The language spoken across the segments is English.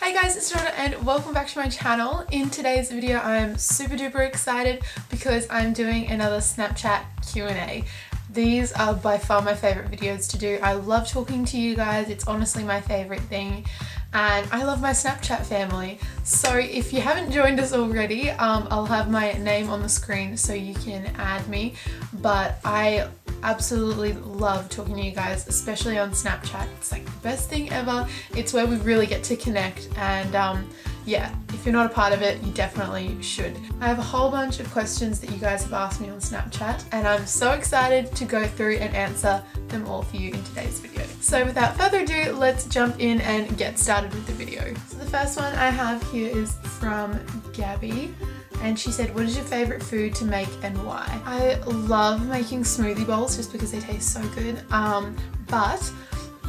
Hi guys, it's Georgia and welcome back to my channel. In today's video I'm super duper excited because I'm doing another Snapchat Q&A. These are by far my favourite videos to do. I love talking to you guys, it's honestly my favourite thing, and I love my Snapchat family. So if you haven't joined us already, I'll have my name on the screen so you can add me, but I absolutely love talking to you guys, especially on Snapchat. It's like the best thing ever. It's where we really get to connect, and yeah, if you're not a part of it, you definitely should. I have a whole bunch of questions that you guys have asked me on Snapchat, and I'm so excited to go through and answer them all for you in today's video. So without further ado, let's jump in and get started with the video. So the first one I have here is from Gabby. And she said, what is your favourite food to make and why? I love making smoothie bowls just because they taste so good. But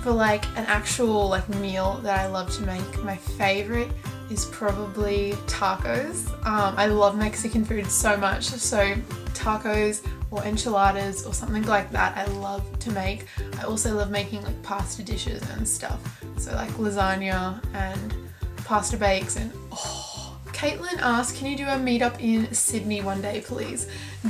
for like an actual meal that I love to make, my favourite is probably tacos. I love Mexican food so much, so tacos or enchiladas or something like that I love to make. I also love making like pasta dishes and stuff. So like lasagna and pasta bakes and Caitlin asked, can you do a meetup in Sydney one day, please?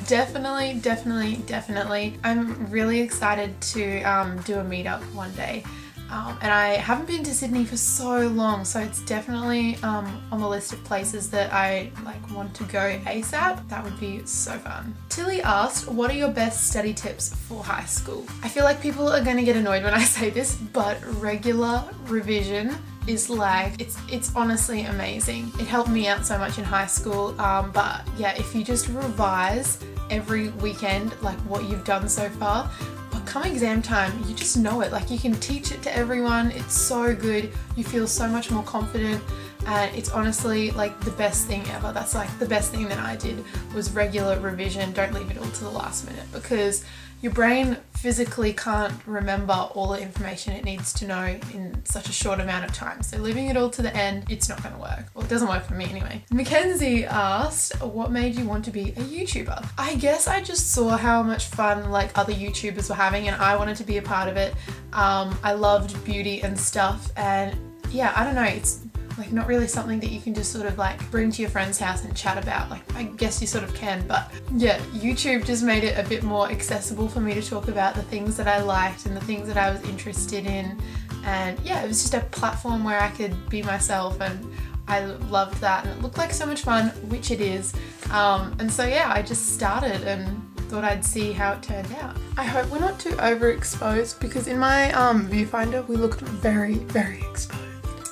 Definitely, definitely, definitely. I'm really excited to do a meetup one day. And I haven't been to Sydney for so long, so it's definitely on the list of places that I want to go ASAP. That would be so fun. Tilly asked, what are your best study tips for high school? I feel like people are going to get annoyed when I say this, but regular revision is it's honestly amazing. It helped me out so much in high school, but yeah, if you just revise every weekend like what you've done so far, but come exam time you just know it, like you can teach it to everyone. It's so good, you feel so much more confident, and it's honestly like the best thing ever. That's like the best thing that I did was regular revision. Don't leave it all to the last minute because your brain physically can't remember all the information it needs to know in such a short amount of time. So leaving it all to the end, it's not going to work. Well, it doesn't work for me anyway. Mackenzie asked, what made you want to be a YouTuber? I guess I just saw how much fun like other YouTubers were having and I wanted to be a part of it. I loved beauty and stuff, and yeah, I don't know, it's like not really something that you can just sort of like bring to your friend's house and chat about. Like I guess you sort of can, but yeah, YouTube just made it a bit more accessible for me to talk about the things that I liked and the things that I was interested in, and yeah, it was just a platform where I could be myself, and I loved that, and it looked like so much fun, which it is, and so yeah, I just started and thought I'd see how it turned out. I hope we're not too overexposed because in my viewfinder we looked very, very exposed.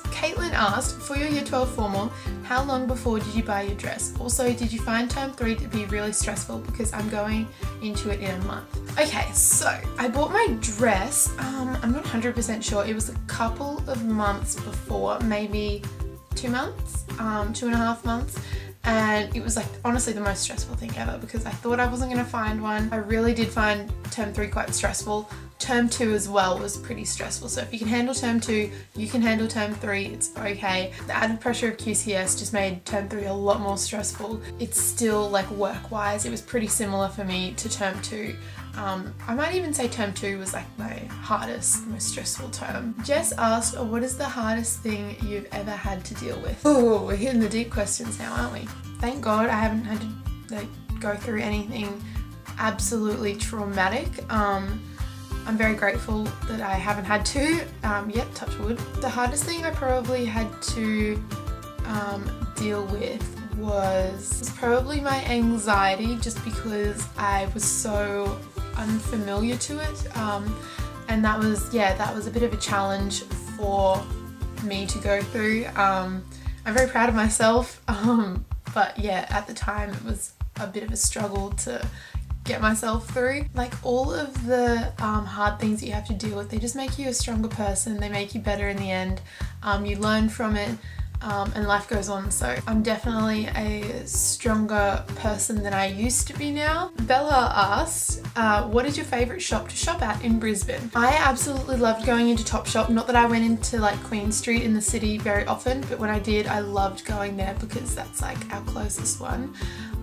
Caitlin asked, for your year 12 formal, how long before did you buy your dress? Also, did you find term 3 to be really stressful because I'm going into it in a month? Okay, so I bought my dress, I'm not 100% sure, it was a couple of months before, maybe 2 months, 2.5 months. And it was like honestly the most stressful thing ever because I thought I wasn't going to find one. I really did find term 3 quite stressful. Term 2 as well was pretty stressful. So if you can handle term 2, you can handle term 3, it's okay. The added pressure of QCS just made term 3 a lot more stressful. It's still like work-wise, it was pretty similar for me to term 2. I might even say term 2 was like my hardest, most stressful term. Jess asked, what is the hardest thing you've ever had to deal with? Oh, we're hitting the deep questions now, aren't we? Thank God I haven't had to go through anything absolutely traumatic. I'm very grateful that I haven't had to yet, touch wood. The hardest thing I probably had to deal with was probably my anxiety, just because I was so unfamiliar to it, and that was a bit of a challenge for me to go through. I'm very proud of myself, but yeah, at the time it was a bit of a struggle to get myself through. Like all of the hard things that you have to deal with, they just make you a stronger person, they make you better in the end, you learn from it, and life goes on. So I'm definitely a stronger person than I used to be now. Bella asked, what is your favourite shop to shop at in Brisbane? I absolutely loved going into Topshop. Not that I went into like Queen Street in the city very often, but when I did, I loved going there because that's like our closest one.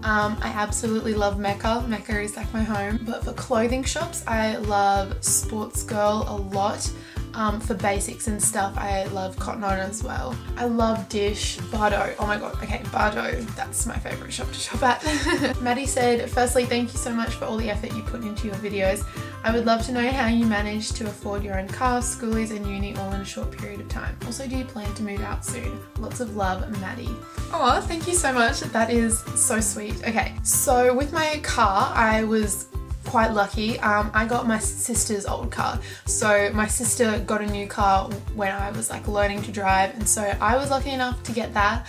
I absolutely love Mecca. Mecca is like my home. But for clothing shops, I love Sports Girl a lot. For basics and stuff, I love Cotton On as well. I love Dish, Bardo. Oh my god, okay, Bardo, that's my favourite shop to shop at. Maddie said, firstly, thank you so much for all the effort you put into your videos. I would love to know how you managed to afford your own car, schoolies and uni all in a short period of time. Also, do you plan to move out soon? Lots of love, Maddie. Oh, thank you so much. That is so sweet. Okay, so with my car, I was quite lucky. I got my sister's old car. So my sister got a new car when I was like learning to drive, and so I was lucky enough to get that,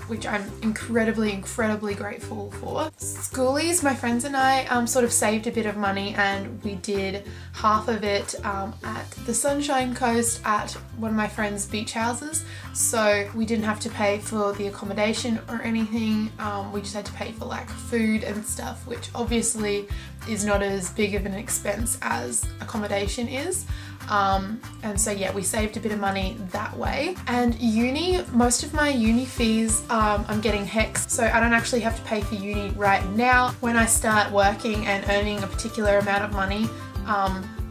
which I'm incredibly grateful for. Schoolies, my friends and I sort of saved a bit of money, and we did half of it at the Sunshine Coast at one of my friend's beach houses. So we didn't have to pay for the accommodation or anything. We just had to pay for like food and stuff, which obviously is not as big of an expense as accommodation is. And so yeah, we saved a bit of money that way. And uni, most of my uni fees I'm getting HECS, so I don't actually have to pay for uni right now. When I start working and earning a particular amount of money,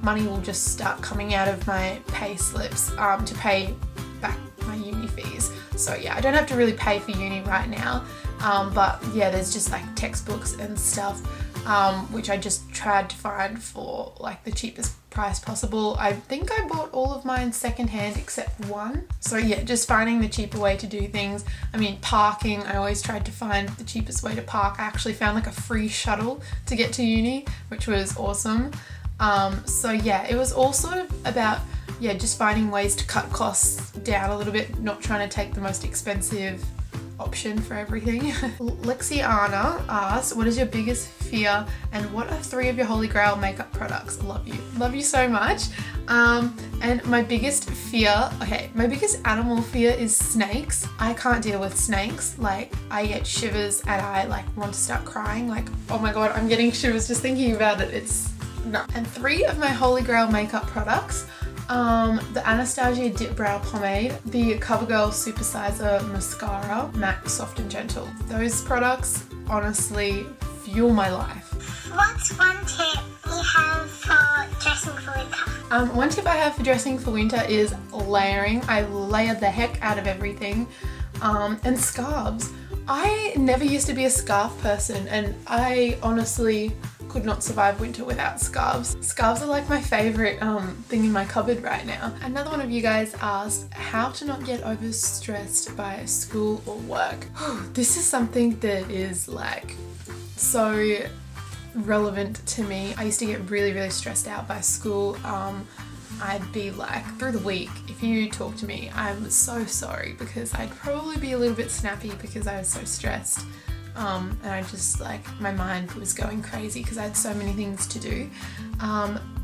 money will just start coming out of my pay slips to pay back my uni fees. So yeah, I don't have to really pay for uni right now, but yeah, there's just like textbooks and stuff, which I just tried to find for like the cheapest price possible. I think I bought all of mine secondhand except one. So yeah, just finding the cheaper way to do things. I mean, parking, I always tried to find the cheapest way to park. I actually found like a free shuttle to get to uni, which was awesome. So yeah, it was all sort of about, yeah, just finding ways to cut costs down a little bit, not trying to take the most expensive option for everything. Lexiana asks, what is your biggest fear and what are 3 of your holy grail makeup products? Love you. Love you so much. And my biggest fear, okay, my biggest animal fear is snakes. I can't deal with snakes. Like, I get shivers and I like want to start crying. Like, oh my god, I'm getting shivers just thinking about it. It's no. And 3 of my holy grail makeup products, the Anastasia Dip Brow Pomade, the CoverGirl Supersizer Mascara, matte, soft and gentle. Those products honestly fuel my life. What's one tip you have for dressing for winter? One tip I have for dressing for winter is layering. I layer the heck out of everything. And scarves. I never used to be a scarf person, and I honestly could not survive winter without scarves. Scarves are like my favourite thing in my cupboard right now. Another one of you guys asked how to not get overstressed by school or work. This is something that is like so relevant to me. I used to get really stressed out by school. I'd be like, through the week, if you talk to me, I'm so sorry, because I'd probably be a little bit snappy because I was so stressed. And I just like, my mind was going crazy because I had so many things to do.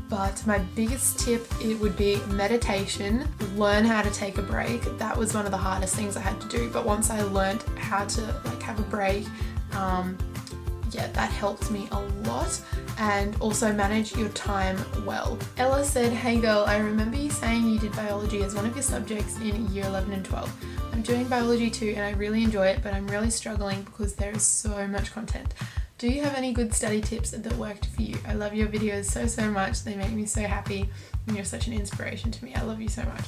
But my biggest tip, it would be meditation. Learn how to take a break. That was one of the hardest things I had to do, but once I learned how to like have a break, yeah, that helped me a lot. And also manage your time well. Ella said, hey girl, I remember you saying you did biology as one of your subjects in year 11 and 12. I'm doing biology too and I really enjoy it, but I'm really struggling because there is so much content. Do you have any good study tips that worked for you? I love your videos so much. They make me so happy and you're such an inspiration to me. I love you so much.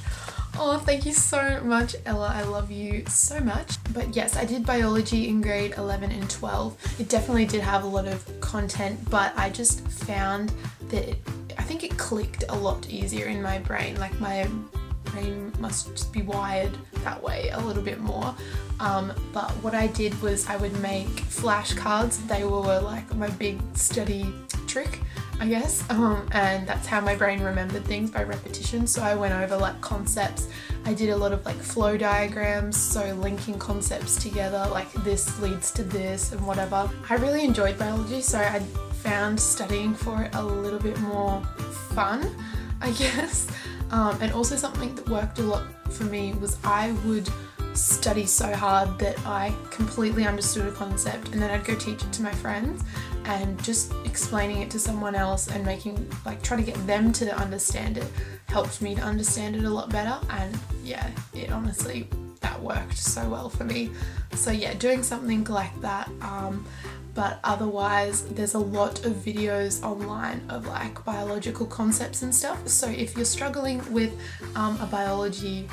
Oh, thank you so much, Ella. I love you so much. But yes, I did biology in grade 11 and 12. It definitely did have a lot of content, but I just found that I think it clicked a lot easier in my brain. Like my brain must just be wired that way a little bit more. But what I did was I would make flashcards. They were like my big study trick, I guess, and that's how my brain remembered things, by repetition. So I went over like concepts. I did a lot of like flow diagrams, so linking concepts together, like this leads to this and whatever. I really enjoyed biology, so I found studying for it a little bit more fun, I guess. And also something that worked a lot for me was I would study so hard that I completely understood a concept, and then I'd go teach it to my friends, and just explaining it to someone else and making, like, trying to get them to understand it helped me to understand it a lot better. And yeah, it honestly, that worked so well for me. So yeah, doing something like that. but otherwise there's a lot of videos online of like biological concepts and stuff. So if you're struggling with a biology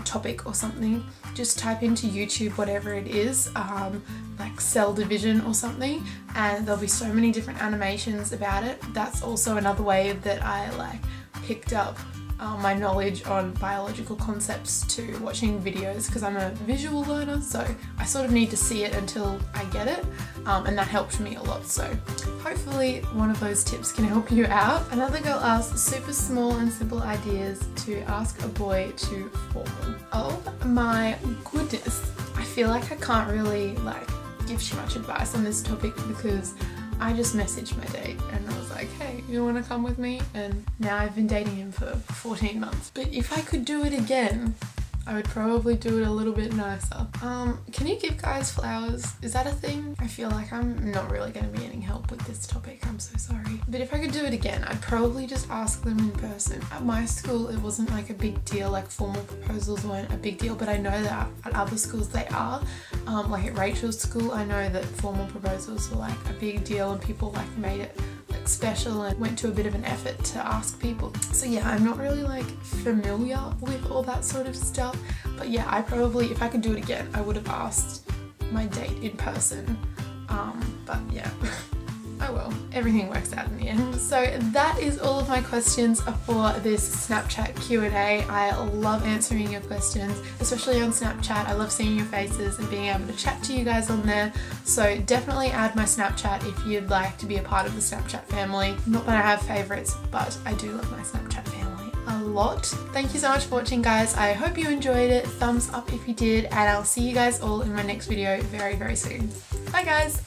topic or something, just type into YouTube whatever it is, like cell division or something, and there'll be so many different animations about it. That's also another way that I like picked up my knowledge on biological concepts, to watching videos, because I'm a visual learner, so I sort of need to see it until I get it, and that helped me a lot. So hopefully one of those tips can help you out. Another girl asked super small and simple ideas to ask a boy to formal. Oh my goodness, I feel like I can't really like give too much advice on this topic, because I just messaged my date and I was like, hey, you want to come with me? And now I've been dating him for 14 months. But if I could do it again, I would probably do it a little bit nicer. Can you give guys flowers? Is that a thing? I feel like I'm not really going to be any help with this topic. I'm so sorry. But if I could do it again, I'd probably just ask them in person. At my school, it wasn't like a big deal, like formal proposals weren't a big deal, but I know that at other schools they are. Like at Rachel's school, I know that formal proposals were like a big deal and people like made it like special and went to a bit of an effort to ask people. So yeah, I'm not really like familiar with all that sort of stuff, but yeah, I probably, if I could do it again, I would have asked my date in person. But yeah. Oh well, everything works out in the end. So that is all of my questions for this Snapchat Q&A. I love answering your questions, especially on Snapchat. I love seeing your faces and being able to chat to you guys on there. So definitely add my Snapchat if you'd like to be a part of the Snapchat family. Not that I have favorites, but I do love my Snapchat family a lot. Thank you so much for watching, guys. I hope you enjoyed it. Thumbs up if you did, and I'll see you guys all in my next video very, very soon. Bye guys!